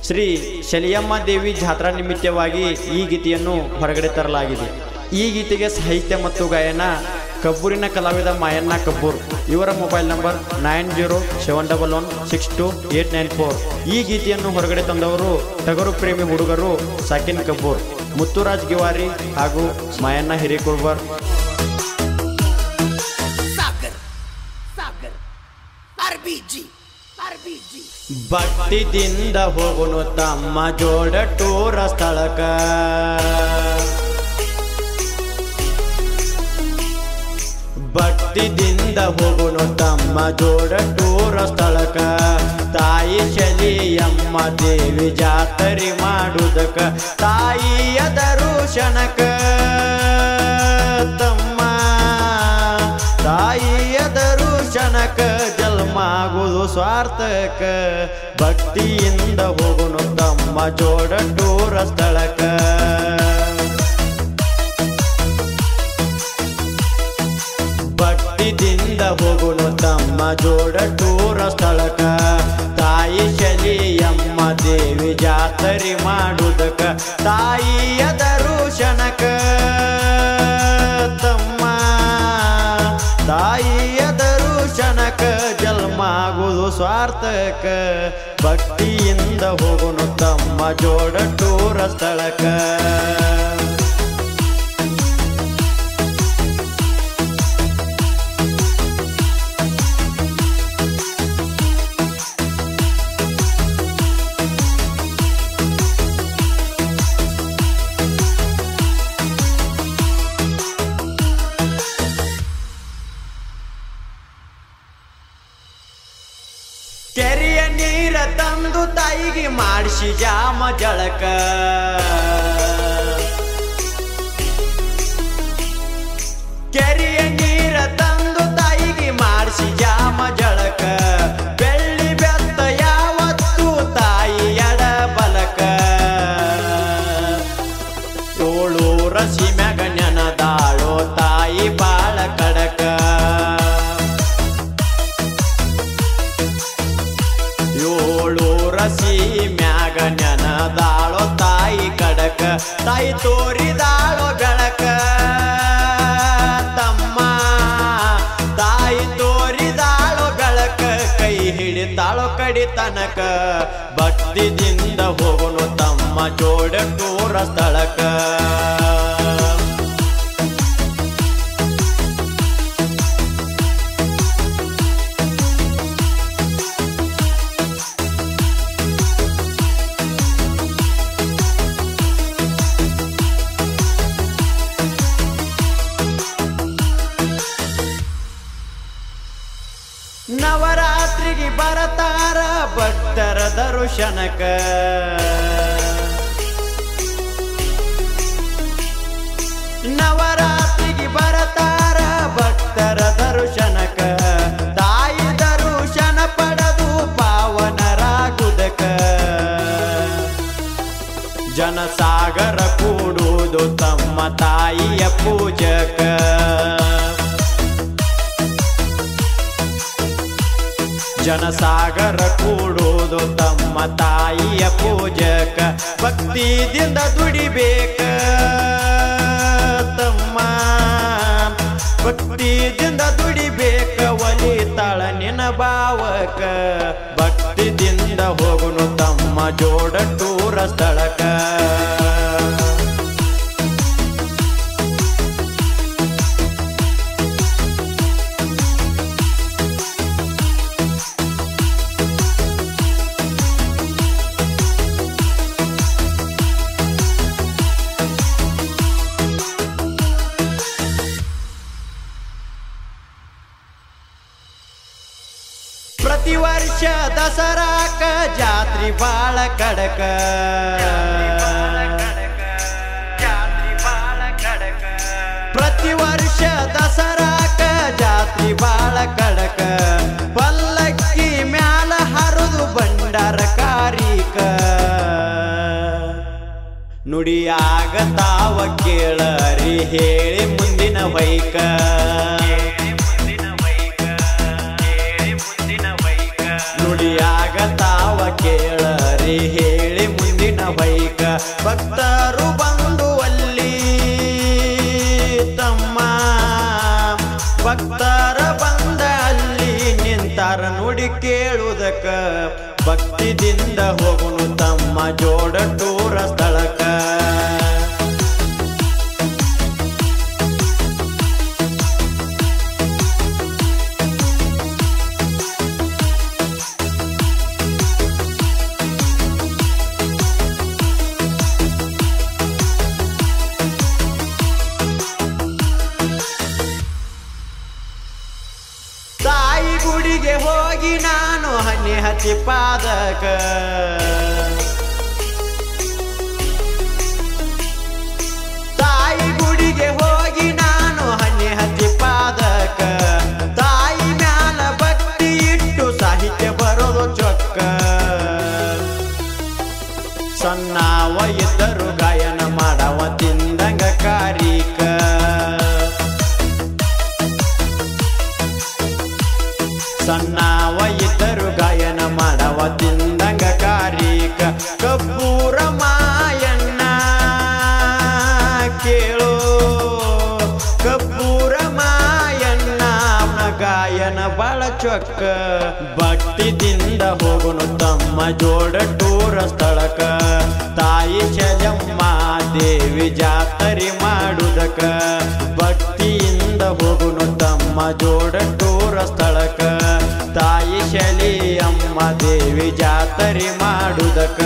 ಶ್ರೀ ಶಲಿಯಮ್ಮ ದೇವಿ ಜಾತ್ರಾ ನಿಮಿತ್ತವಾಗಿ ಈ ಗೀತೆಯನ್ನು ಹೊರಗಡೆ ತರಲಾಗಿದೆ. ಈ ಗೀತೆಗೆ ಸಾಹಿತ್ಯ ಮತ್ತು ಗಾಯನ ಕಬ್ಬೂರಿನ ಕಲಾವಿದ ಮಾಯಣ್ಣ ಕಬ್ಬೂರ್. ಇವರ ಮೊಬೈಲ್ ನಂಬರ್ 9071162894. ಈ ಗೀತೆಯನ್ನು ಹೊರಗಡೆ ತಂದವರು ಟಗರು ಪ್ರೇಮಿ ಹುಡುಗರು ಸಾಕಿನ್ ಕಬ್ಬೂರ್, ಮುತ್ತುರಾಜ್ ಗಿವಾರಿ ಹಾಗೂ ಮಾಯಣ್ಣ ಹಿರೇಕುರ್ಬರ್. ಭಕ್ತಿದಿಂದ ಹೋಗುನು ತಮ್ಮ ಜೋಡ ಟೂರ ಸ್ಥಳಕ, ಭಕ್ತಿದಿಂದ ಹೋಗುನು ತಮ್ಮ ಜೋಡ ಟೂರ ಸ್ಥಳಕ. ತಾಯಿ ಶಲಿಯಮ್ಮ ದೇವಿ ಜಾತ್ರೆ ಮಾಡುದಕ, ತಾಯಿಯ ದರ್ಶನಕ ತಮ್ಮ ತಾಯಿಯ ದರ್ಶನಕ ಜನ್ಮಾಗುವುದು ಸ್ವಾರ್ಥಕ. ಭಕ್ತಿಯಿಂದ ಹೋಗುನು ತಮ್ಮ ಜೋಡ ಟೂರ ಸ್ಥಳಕ. ಭಕ್ತಿದಿಂದ ಹೋಗುನು ತಮ್ಮ ಜೋಡ ಟೂರ ಸ್ಥಳಕ. ತಾಯಿ ಶಲಿಯಮ್ಮ ದೇವಿ ಜಾತ್ರೆ ಮಾಡುದಕ, ತಾಯಿಯ ದರ್ಶನಕ ತಮ್ಮ ತಾಯಿಯ ದರ್ಶನಕ ಜನ್ಮಾಗುವುದು ಸ್ವಾರ್ಥಕ. ಭಕ್ತಿಯಿಂದ ಹೋಗುನು ತಮ್ಮ ಜೋಡ ಟೂರ ಸ್ಥಳಕ. ಕೆರೆಯ ನೀರ ತಂದು ತಾಯಿಗೆ ಮಾಡಿಸಿ ಜಾಮ ಜಳಕ, ಕೆರೆಯ ನೀರ ತಂದು ತಾಯಿಗೆ ಮಾಡಿಸಿ ಜಾಮ ಜಳಕ. ಬೆಳ್ಳಿ ಬೆತ್ತ ಯಾವತ್ತು ತಾಯಿ ಎಡ ಬಲಕ, ಏಳೂರ ಸೀಮ್ಯಾಗ ನೆನದಾಳೋ ತಾಯಿ ಬಾಳ ಕಡಕ. ಏಳೂರ ಸೀಮ್ಯಾಗ ನೆನದಾಳೋ ತಾಯಿ ಕಡಕ, ತಾಯಿ ತೋರಿದಾಳೋ ಬೆಳಕ ತಮ್ಮ ತಾಯಿ ತೋರಿದಾಳೋ ಬೆಳಕ. ಕೈ ಹಿಡಿತಾಳೋ ಕಡಿತನಕ. ಭಕ್ತಿದಿಂದ ಹೋಗುನು ತಮ್ಮ ಜೋಡ ಟೂರ ಸ್ಥಳಕ. ನವರಾತ್ರಿಗೆ ಬರತಾರ ಭಕ್ತರ ದರ್ಶನಕ, ನವರಾತ್ರಿಗೆ ಬರತಾರ ಭಕ್ತರ ದರ್ಶನಕ. ತಾಯಿ ದರ್ಶನ ಪಡೆದು ಪಾವನರಾಗುದಕ, ಜನಸಾಗರ ಕೂಡುವುದು ತಮ್ಮ ತಾಯಿಯ ಪೂಜಕ. ಜನಸಾಗರ ಕೂಡುವುದು ತಮ್ಮ ತಾಯಿಯ ಪೂಜಕ. ಭಕ್ತಿದಿಂದ ದುಡಿಬೇಕ ತಮ್ಮ ಭಕ್ತಿದಿಂದ ದುಡಿಬೇಕ. ಒಲಿತಾಳ ನಿನ ಭಾವಕ. ಭಕ್ತಿದಿಂದ ಹೋಗುನು ತಮ್ಮ ಜೋಡ ಟೂರ ಸ್ಥಳಕ. ಪ್ರತಿ ವರ್ಷ ದಸರಾಕ ಜಾತ್ರಿ ಬಾಳ ಕಡಕ, ಪ್ರತಿ ವರ್ಷ ದಸರಾಕ ಜಾತ್ರಿ ಬಾಳ ಕಡಕ. ಪಲ್ಲಕ್ಕಿ ಮ್ಯಾಲ ಹರಿದು ಬಂಡಾರ ಕಾರಿಕ, ನುಡಿಯಾಗತಾವ ಕೇಳರಿ ಹೇಳಿ ಮುಂದಿನ ವೈಕ. ನುಡಿಯಾಗತಾವ ಕೇಳರಿ ಹೇಳಿ ಭಕ್ತರು ಬಂದು ಅಲ್ಲಿ ತಮ್ಮ ಭಕ್ತರ ಬಂದ ಅಲ್ಲಿ ನಿಂತಾರ ನುಡಿ ಕೇಳುವುದಕ್ಕ ಭಕ್ತಿದಿಂದ ಹೋಗುನು ತಮ್ಮ ಜೋಡ ಟೂರ ಸ್ಥಳಕ್ಕ ತಾಯಿ ಗುಡಿಗೆ ಹೋಗಿ ನಾನು ಹನಿ ಹಚ್ಚಿ ಪಾದಕ ತಾಯಿ ಗುಡಿಗೆ ಹೋಗಿ ನಾನು ಹನಿ ಹಚ್ಚಿ ಪಾದಕ ತಾಯಿ ಮ್ಯಾಲ ಭಕ್ತಿ ಇಟ್ಟು ಸಾಹಿತ್ಯ ಬರೋದು ಚೊಕ್ಕ ಸಣ್ಣವ ಇದ್ದರು ಗಾಯನ ಮಾಡವ ತಿಂದಂಗ ಕಾರಿಕ ಸಣ್ಣವ ಇದ್ದರು ಗಾಯನ ಮಾಡವ ತಿಂದಂಗ ಕಾರಿಕ ಕಬ್ಬೂರ ಮಾಯಣ್ಣ ಕೇಳೋ ಕಬ್ಬೂರ ಮಾಯಣ್ಣ ಅವನ ಗಾಯನ ಬಾಳ ಚೊಕ್ಕ ಭಕ್ತಿದಿಂದ ಹೋಗುನು ತಮ್ಮ ಜೋಡ ಟೂರ ಸ್ಥಳಕ್ಕ ತಾಯಿ ಶಲಮ್ಮ ದೇವಿ ಜಾತರಿ ಮಾಡುದಕ್ಕ ಭಕ್ತಿಯಿಂದ ಹೋಗುನು ತಮ್ಮ ಜೋಡ ಟೂರ ಸ್ಥಳಕ್ಕ ತಾಯಿ ಶಲಿ ಅಮ್ಮ ದೇವಿ ಜಾತರಿ ಮಾಡುದಕ್ಕ